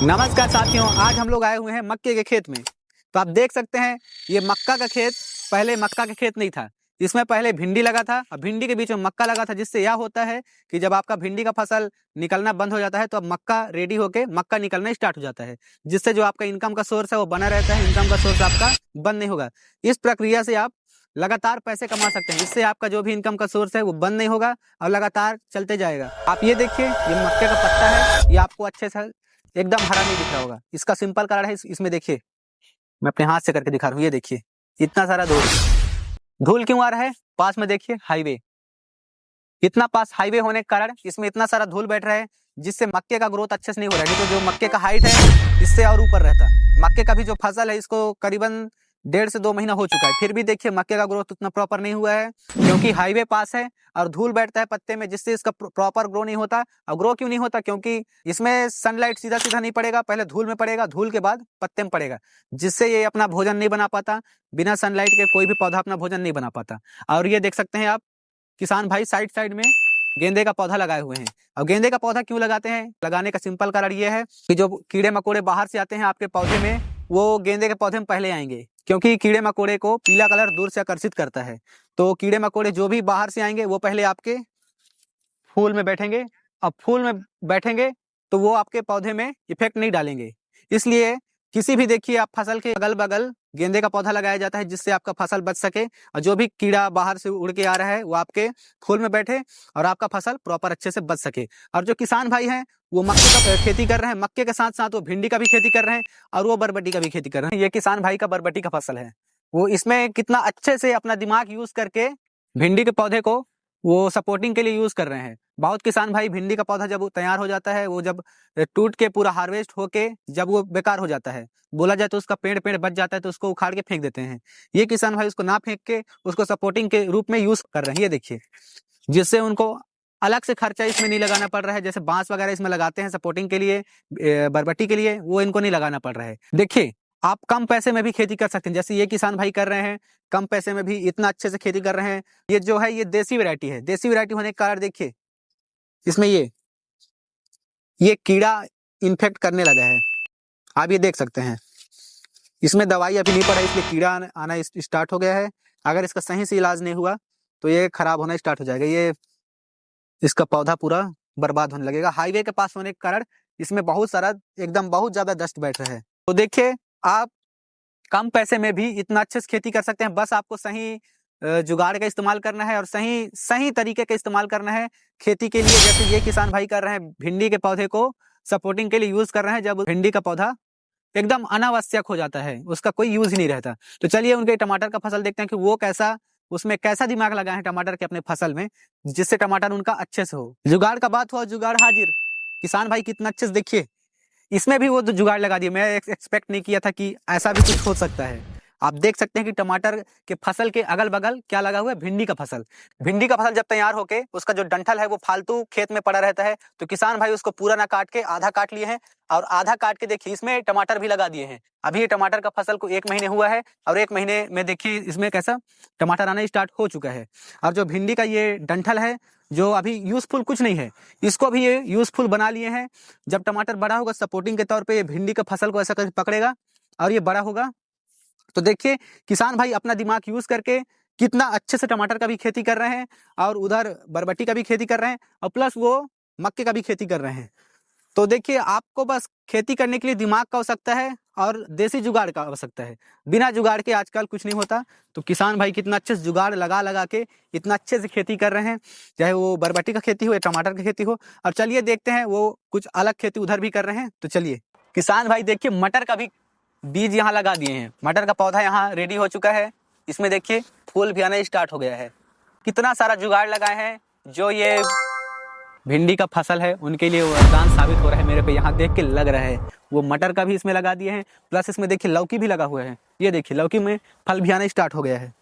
नमस्कार साथियों, आज हम लोग आए हुए हैं मक्के के खेत में। तो आप देख सकते हैं ये मक्का का खेत पहले मक्का का खेत नहीं था। इसमें पहले भिंडी लगा था और भिंडी के बीच में मक्का लगा था, जिससे यह होता है कि जब आपका भिंडी का फसल निकलना बंद हो जाता है तो अब मक्का रेडी होके मक्का निकलना स्टार्ट हो जाता है, जिससे जो आपका इनकम का सोर्स है वो बना रहता है। इनकम का सोर्स आपका बंद नहीं होगा। इस प्रक्रिया से आप लगातार पैसे कमा सकते हैं, जिससे आपका जो भी इनकम का सोर्स है वो बंद नहीं होगा और लगातार चलते जाएगा। आप ये देखिए, ये मक्के का पत्ता है, ये आपको अच्छे से एकदम हरा नहीं दिख रहा होगा। इसका सिंपल कारण है, इसमें देखिए, मैं अपने हाथ से करके दिखा रहा हूँ। ये देखिए इतना सारा धूल धूल क्यों आ रहा है? पास में देखिए हाईवे, इतना पास हाईवे होने के कारण इसमें इतना सारा धूल बैठ रहा है, जिससे मक्के का ग्रोथ अच्छे से नहीं हो रहा है। नहीं तो जो मक्के का हाइट है इससे और ऊपर रहता। मक्के का भी जो फसल है इसको करीबन 1.5 से 2 महीना हो चुका है, फिर भी देखिए मक्के का ग्रोथ उतना प्रॉपर नहीं हुआ है, क्योंकि हाईवे पास है और धूल बैठता है पत्ते में, जिससे इसका प्रॉपर ग्रो नहीं होता। और ग्रो क्यों नहीं होता? क्योंकि इसमें सनलाइट सीधा सीधा नहीं पड़ेगा, पहले धूल में पड़ेगा, धूल के बाद पत्ते में पड़ेगा, जिससे ये अपना भोजन नहीं बना पाता। बिना सनलाइट के कोई भी पौधा अपना भोजन नहीं बना पाता। और ये देख सकते हैं आप, किसान भाई साइड साइड में गेंदे का पौधा लगाए हुए हैं। अब गेंदे का पौधा क्यों लगाते हैं? लगाने का सिंपल कारण ये है कि जो कीड़े मकोड़े बाहर से आते हैं आपके पौधे में, वो गेंदे के पौधे में पहले आएंगे, क्योंकि कीड़े मकोड़े को पीला कलर दूर से आकर्षित करता है। तो कीड़े मकोड़े जो भी बाहर से आएंगे वो पहले आपके फूल में बैठेंगे। अब फूल में बैठेंगे तो वो आपके पौधे में इफेक्ट नहीं डालेंगे। इसलिए किसी भी देखिए आप फसल के अगल बगल गेंदे का पौधा लगाया जाता है, जिससे आपका फसल बच सके और जो भी कीड़ा बाहर से उड़ के आ रहा है वो आपके फूल में बैठे और आपका फसल प्रॉपर अच्छे से बच सके। और जो किसान भाई हैं वो मक्के का खेती कर रहे हैं, मक्के के साथ साथ वो भिंडी का भी खेती कर रहे हैं और वो बरबटी का भी खेती कर रहे हैं। ये किसान भाई का बरबटी का फसल है। वो इसमें कितना अच्छे से अपना दिमाग यूज करके भिंडी के पौधे को वो सपोर्टिंग के लिए यूज कर रहे हैं। बहुत किसान भाई भिंडी का पौधा जब तैयार हो जाता है, वो जब टूट के पूरा हार्वेस्ट होके जब वो बेकार हो जाता है, बोला जाए तो उसका पेड़ पेड़ बच जाता है, तो उसको उखाड़ के फेंक देते हैं। ये किसान भाई उसको ना फेंक के उसको सपोर्टिंग के रूप में यूज कर रहे हैं। ये देखिए, जिससे उनको अलग से खर्चा इसमें नहीं लगाना पड़ रहा है। जैसे बांस वगैरह इसमें लगाते हैं सपोर्टिंग के लिए, बरबट्टी के लिए, वो इनको नहीं लगाना पड़ रहा है। देखिए, आप कम पैसे में भी खेती कर सकते हैं, जैसे ये किसान भाई कर रहे हैं। कम पैसे में भी इतना अच्छे से खेती कर रहे हैं। ये जो है ये देसी वैरायटी है। देसी वैरायटी होने के कारण देखिए इसमें ये कीड़ा इन्फेक्ट करने लगा है। आप ये देख सकते हैं, इसमें दवाई अभी नहीं पड़ा, इसलिए कीड़ा आना स्टार्ट हो गया है। अगर इसका सही से इलाज नहीं हुआ तो ये खराब होना स्टार्ट हो जाएगा। ये इसका पौधा पूरा बर्बाद होने लगेगा। हाईवे के पास होने के कारण इसमें बहुत सारा एकदम बहुत ज्यादा डस्ट बैठ रहा है। तो देखिए, आप कम पैसे में भी इतना अच्छे से खेती कर सकते हैं। बस आपको सही जुगाड़ का इस्तेमाल करना है और सही सही तरीके का इस्तेमाल करना है खेती के लिए। जैसे ये किसान भाई कर रहे हैं, भिंडी के पौधे को सपोर्टिंग के लिए यूज कर रहे हैं। जब भिंडी का पौधा एकदम अनावश्यक हो जाता है, उसका कोई यूज ही नहीं रहता। तो चलिए उनके टमाटर का फसल देखते हैं कि वो कैसा, उसमें कैसा दिमाग लगाए हैं टमाटर के अपने फसल में, जिससे टमाटर उनका अच्छे से हो। जुगाड़ का बात हुआ, जुगाड़ हाजिर। किसान भाई कितना अच्छे से देखिए, इसमें भी वो जुगाड़ लगा दिया। मैं एक्सपेक्ट नहीं किया था कि ऐसा भी कुछ हो सकता है। आप देख सकते हैं कि टमाटर के फसल के अगल बगल क्या लगा हुआ है? भिंडी का फसल। भिंडी का फसल जब तैयार होके उसका जो डंठल है वो फालतू खेत में पड़ा रहता है, तो किसान भाई उसको पूरा ना काट के आधा काट लिए हैं और आधा काट के देखिए इसमें टमाटर भी लगा दिए हैं। अभी ये टमाटर का फसल को 1 महीने हुआ है और 1 महीने में देखिए इसमें कैसा टमाटर आना स्टार्ट हो चुका है। और जो भिंडी का ये डंठल है, जो अभी यूजफुल कुछ नहीं है, इसको भी ये यूजफुल बना लिए हैं। जब टमाटर बड़ा होगा सपोर्टिंग के तौर पे ये भिंडी का फसल को ऐसा करके पकड़ेगा और ये बड़ा होगा। तो देखिए, किसान भाई अपना दिमाग यूज करके कितना अच्छे से टमाटर का भी खेती कर रहे हैं और उधर बरबट्टी का भी खेती कर रहे हैं और प्लस वो मक्के का भी खेती कर रहे हैं। तो देखिए, आपको बस खेती करने के लिए दिमाग का आवश्यकता है और देसी जुगाड़ का आवश्यकता है। बिना जुगाड़ के आजकल कुछ नहीं होता। तो किसान भाई कितना अच्छे से जुगाड़ लगा लगा के इतना अच्छे से खेती कर रहे हैं, चाहे वो बरबट्टी का खेती हो या टमाटर की खेती हो। और चलिए देखते हैं वो कुछ अलग खेती उधर भी कर रहे हैं। तो चलिए, किसान भाई देखिए मटर का भी बीज यहाँ लगा दिए हैं। मटर का पौधा यहाँ रेडी हो चुका है। इसमें देखिए फूल भी आना स्टार्ट हो गया है। कितना सारा जुगाड़ लगाए हैं। जो ये भिंडी का फसल है उनके लिए वरदान साबित हो रहा है। मेरे पे यहाँ देख के लग रहा है। वो मटर का भी इसमें लगा दिए हैं, प्लस इसमें देखिए लौकी भी लगा हुआ है। ये देखिए लौकी में फल भी आना स्टार्ट हो गया है।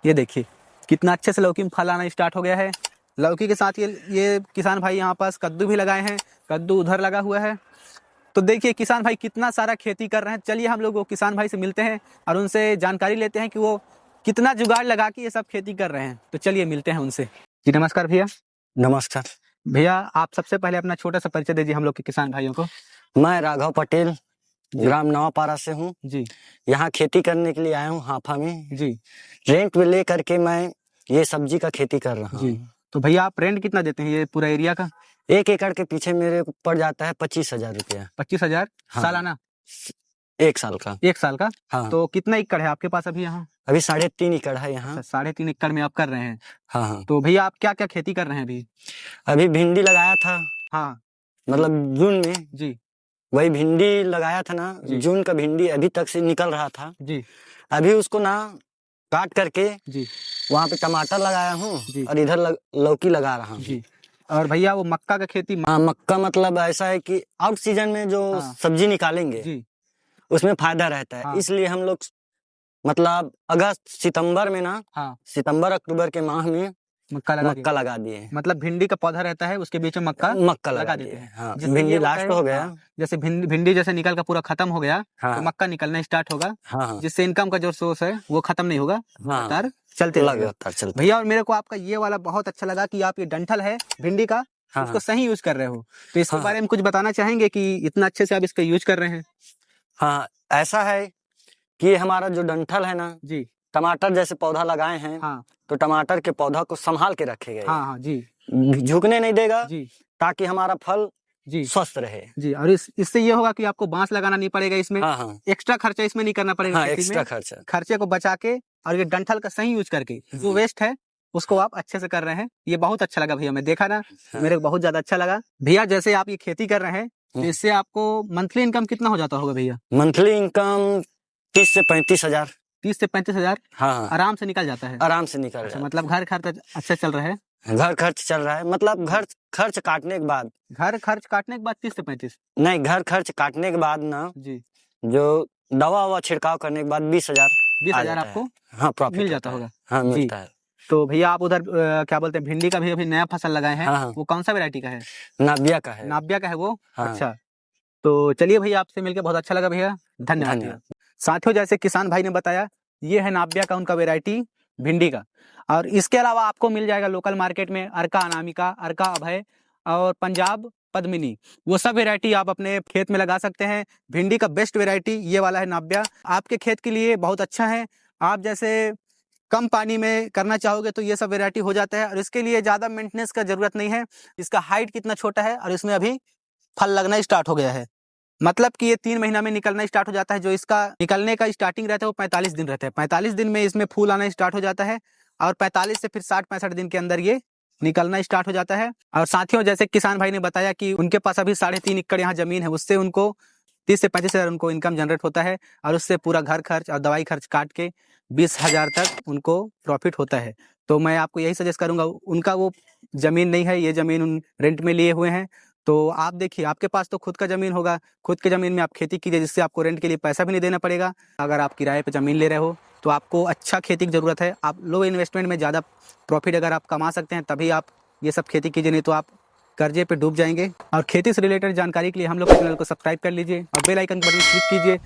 ये देखिए कितना अच्छे से लौकी में फल आना स्टार्ट हो गया है। लौकी के साथ ये किसान भाई यहाँ पास कद्दू भी लगाए हैं। कद्दू उधर लगा हुआ है। तो देखिए किसान भाई कितना सारा खेती कर रहे हैं। चलिए हम लोग वो किसान भाई से मिलते हैं और उनसे जानकारी लेते हैं कि वो कितना जुगाड़ लगा के ये सब खेती कर रहे हैं। तो चलिए मिलते हैं उनसे। जी नमस्कार भैया। नमस्कार। भैया आप सबसे पहले अपना छोटा सा परिचय दीजिए हम लोग के किसान भाइयों को। मैं राघव पटेल ग्राम नवापारा से हूँ जी यहाँ खेती करने के लिए आया हूँ हाफा में जी रेंट पे ले करके मैं ये सब्जी का खेती कर रहा जी। हूँ। तो भैया आप रेंट कितना देते हैं ये पूरा एरिया का? 1 एकड़ के पीछे मेरे को पड़ जाता है 25,000 रुपया। 25,000 हाँ। सालाना? 1 साल का। 1 साल का? हाँ। तो कितना एकड़ है आपके पास अभी यहाँ? अभी 3.5 एकड़ है यहाँ। 3.5 एकड़ में आप कर रहे हैं? हाँ हाँ। तो भैया आप क्या क्या खेती कर रहे हैं अभी? अभी भिंडी लगाया था। हाँ मतलब जून में जी वही भिंडी लगाया था ना, जी। जून का भिंडी अभी तक से निकल रहा था जी अभी उसको ना काट करके जी वहाँ पे टमाटर लगाया जी। हूँ और इधर लौकी लगा रहा हूँ जी। और भैया वो मक्का का खेती हाँ, मक्का मतलब ऐसा है कि आउट सीजन में जो हाँ। सब्जी निकालेंगे जी उसमें फायदा रहता है। हाँ। इसलिए हम लोग मतलब अगस्त सितंबर में ना, हाँ सितंबर अक्टूबर के माह में मक्का लगा दिए। मतलब भिंडी का पौधा रहता है उसके बीच में मक्का लगा देते दिए। हैं। हाँ, जिससे भिंडी ये होता लास्ट है, हो गया। हाँ, जैसे भिंडी जैसे निकल का पूरा खत्म हो गया हाँ। तो मक्का निकलना स्टार्ट होगा। हाँ जिससे इनकम का जो सोर्स है वो खत्म नहीं होगा, हाँ लगातार चलते रहेगा। चलते। भैया और मेरे को आपका ये वाला बहुत अच्छा लगा कि आप ये डंठल है भिंडी का हाँ। उसको सही यूज कर रहे हो। तो इसके हाँ। बारे में कुछ बताना चाहेंगे कि इतना अच्छे से आप इसका यूज कर रहे हैं? हाँ, ऐसा है कि हमारा जो डंठल है ना जी, टमाटर जैसे पौधा लगाए हैं। हाँ तो टमाटर के पौधा को संभाल के रखे गए। हाँ हाँ जी, झुकने नहीं देगा जी ताकि हमारा फल जी स्वस्थ रहे। जी। और इससे ये होगा कि आपको बांस लगाना नहीं पड़ेगा इसमें। हाँ हाँ एक्स्ट्रा खर्चा इसमें नहीं करना पड़ेगा। हाँ, खेती एक्स्ट्रा में खर्चे को बचा के और ये डंठल का सही यूज करके जो वेस्ट है उसको आप अच्छे से कर रहे हैं। ये बहुत अच्छा लगा भैया, मैं देखा ना मेरे को बहुत ज्यादा अच्छा लगा। भैया जैसे आप ये खेती कर रहे हैं तो इससे आपको मंथली इनकम कितना हो जाता होगा भैया? मंथली इनकम 30 से 35,000। 30 से 35,000 हाँ आराम से निकल जाता है? आराम से निकल जाता है। मतलब घर खर्च अच्छा चल रहा है? घर खर्च चल रहा है मतलब घर खर्च काटने के बाद। घर खर्च काटने के बाद 30 से 35? नहीं, घर खर्च काटने के बाद ना जी, जो दवा छिड़काव करने के बाद 20,000 20,000 आपको हाँ प्रॉफिट मिल जाता होगा। हाँ मिलता है। तो भैया आप उधर क्या बोलते हैं भिंडी का भी अभी नया फसल लगाए हैं? हाँ। वो कौन सा वैरायटी का है? नाबिया का है। नाबिया का है वो? हाँ। अच्छा, तो चलिए भैया आपसे मिलकर बहुत अच्छा लगा भैया, धन्यवाद। साथियों जैसे किसान भाई ने बताया ये है नाबिया का उनका वैरायटी भिंडी का। और इसके अलावा आपको मिल जाएगा लोकल मार्केट में अर्का अनामिका, अर्का अभय और पंजाब पद्मिनी, वो सब वैरायटी आप अपने खेत में लगा सकते हैं। भिंडी का बेस्ट वैरायटी ये वाला है नाबिया, आपके खेत के लिए बहुत अच्छा है। आप जैसे कम पानी में करना चाहोगे तो ये सब वैरायटी हो जाता है और इसके लिए ज़्यादा मेंटेनेंस का जरूरत नहीं है। इसका हाइट कितना छोटा है और इसमें अभी फल लगना स्टार्ट हो गया है। मतलब कि ये 3 महीना में निकलना स्टार्ट हो जाता है। जो इसका निकलने का स्टार्टिंग रहता है वो 45 दिन रहता है। 45 दिन में इसमें फूल आना स्टार्ट हो जाता है और 45 से फिर 60-65 दिन के अंदर ये निकलना स्टार्ट हो जाता है। और साथियों जैसे किसान भाई ने बताया कि उनके पास अभी 3.5 एकड़ यहाँ जमीन है, उससे उनको 30 से 35,000 उनको इनकम जनरेट होता है और उससे पूरा घर खर्च और दवाई खर्च काट के 20,000 तक उनको प्रॉफिट होता है। तो मैं आपको यही सजेस्ट करूंगा, उनका वो जमीन नहीं है, ये जमीन उन रेंट में लिए हुए हैं। तो आप देखिए आपके पास तो खुद का जमीन होगा, खुद के जमीन में आप खेती कीजिए जिससे आपको रेंट के लिए पैसा भी नहीं देना पड़ेगा। अगर आप किराए पे जमीन ले रहे हो तो आपको अच्छा खेती की ज़रूरत है। आप लो इन्वेस्टमेंट में ज़्यादा प्रॉफिट अगर आप कमा सकते हैं तभी आप ये सब खेती कीजिए, नहीं तो आप कर्जे पे डूब जाएंगे। और खेती से रिलेटेड जानकारी के लिए हम लोग के चैनल को सब्सक्राइब कर लीजिए और बेल आइकन बटन क्लिक कीजिए